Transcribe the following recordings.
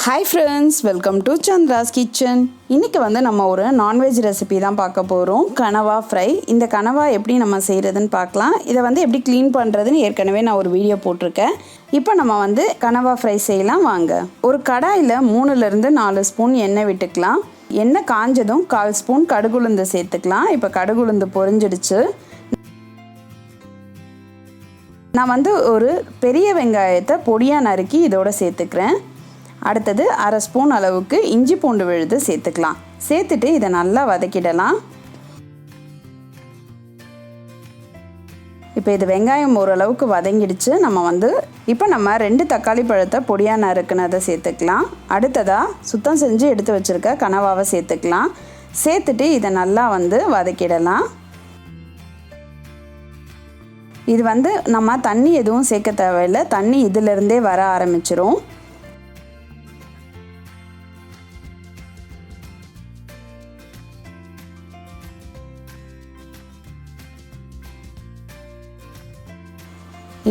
Hi friends, welcome to chandra'skitchen. இன்னைக்கு நம்ம ஒரு நான்வெஜ் ரெசிபி தான் பார்க்க போறோம். கனவா ஃப்ரை. இந்த கனவா எப்படி நம்ம செய்யறதுன்னு பார்க்கலாம். இத எப்படி க்ளீன் பண்றதுன்னு ஏற்கனவே நான் ஒரு வீடியோ போட்டுருக்கேன். இப்போ நம்ம கனவா ஃப்ரை செய்யலாம் வாங்க. ஒரு கடாயில 3 ல இருந்து 4 ஸ்பூன் எண்ணெய் விட்டுக்கலாம். எண்ணெய் காஞ்சதும் 1/4 ஸ்பூன் கடுகுளுந்து சேர்த்துக்கலாம். இப்போ கடுகுளுந்து பொரிஞ்சிடுச்சு. நான் ஒரு பெரிய வெங்காயத்தை பொடியா நறுக்கி இதோட சேர்த்துக்கிறேன். அடுத்தது 1/2 ஸ்பூன் அளவுக்கு இஞ்சி பூண்டு விழுது சேர்த்துக்கலாம். சேர்த்துட்டு இதை நல்லா வதக்கிடலாம். இப்போ இது வெங்காயம் ஓரளவுக்கு வதங்கிடுச்சு. இப்போ நம்ம 2 தக்காளி பழத்தை பொடியா நறுக்குனதை சேர்த்துக்கலாம். அடுத்ததாக சுத்தம் செஞ்சு எடுத்து வச்சுருக்க கனவாவை சேர்த்துக்கலாம். சேர்த்துட்டு இதை நல்லா வதக்கிடலாம். இது நம்ம தண்ணி எதுவும் சேர்க்க தேவையில்லை. தண்ணி இதிலிருந்தே வர ஆரம்பிச்சிரும்.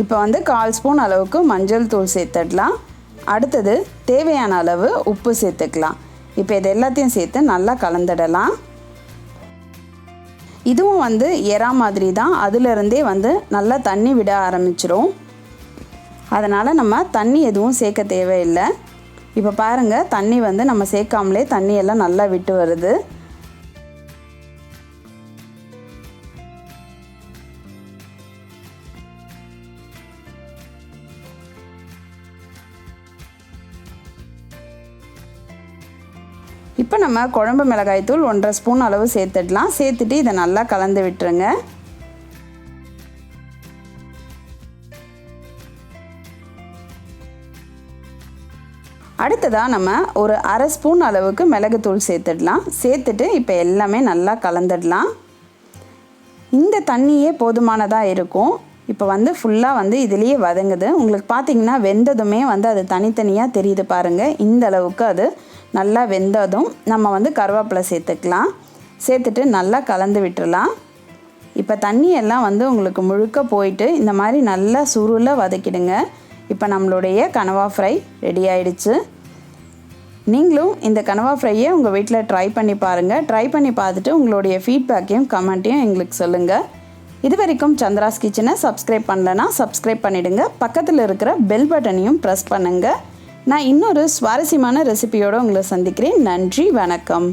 இப்போ 1/4 ஸ்பூன் அளவுக்கு மஞ்சள் தூள் சேர்த்துடலாம். அடுத்தது தேவையான அளவு உப்பு சேர்த்துக்கலாம். இப்போ இது எல்லாத்தையும் சேர்த்து நல்லா கலந்துடலாம். இதுவும் எறா மாதிரி தான். அதிலிருந்தே நல்லா தண்ணி விட ஆரம்பிச்சிரும். அதனால் நம்ம தண்ணி எதுவும் சேர்க்க தேவையில்லை. இப்போ பாருங்கள், தண்ணி நம்ம சேர்க்காமலே தண்ணியெல்லாம் நல்லா விட்டு வருது. இப்போ நம்ம குழம்பு மிளகாய் தூள் 1/2 ஸ்பூன் அளவு சேர்த்துடலாம். சேர்த்துட்டு இதை நல்லா கலந்து விட்டுருங்க. அடுத்ததாக நம்ம ஒரு 1/2 ஸ்பூன் அளவுக்கு மிளகுத்தூள் சேர்த்துடலாம். சேர்த்துட்டு இப்போ எல்லாமே நல்லா கலந்துடலாம். இந்த தண்ணியே போதுமானதாக இருக்கும். இப்போ ஃபுல்லாக இதுலேயே வதங்குது. உங்களுக்கு பார்த்தீங்கன்னா வெந்ததுமே அது தனித்தனியாக தெரியுது பாருங்கள். இந்த அளவுக்கு அது நல்லா வெந்ததும் நம்ம கருவேப்பிலை சேர்த்துக்கலாம். சேர்த்துட்டு நல்லா கலந்து விட்டுறலாம். இப்போ தண்ணியெல்லாம் உங்களுக்கு முழுக்க போயிட்டு இந்த மாதிரி நல்லா சுருள வதக்கிடுங்க. இப்போ நம்மளுடைய கனவா ஃப்ரை ரெடி ஆயிடுச்சு. நீங்களும் இந்த கனவா ஃப்ரையை உங்கள் வீட்டில் ட்ரை பண்ணி பாருங்கள். ட்ரை பண்ணி பார்த்துட்டு உங்களுடைய ஃபீட்பேக்கையும் கமெண்ட்டையும் எங்களுக்கு சொல்லுங்கள். இது வரைக்கும் சந்திராஸ் கிச்சனை சப்ஸ்கிரைப் பண்ணலன்னா சப்ஸ்கிரைப் பண்ணிவிடுங்க. பக்கத்தில் இருக்கிற பெல் பட்டனையும் ப்ரெஸ் பண்ணுங்கள். நான் இன்னொரு சுவாரஸ்யமான ரெசிபியோடு உங்களை சந்திக்கிறேன். நன்றி, வணக்கம்.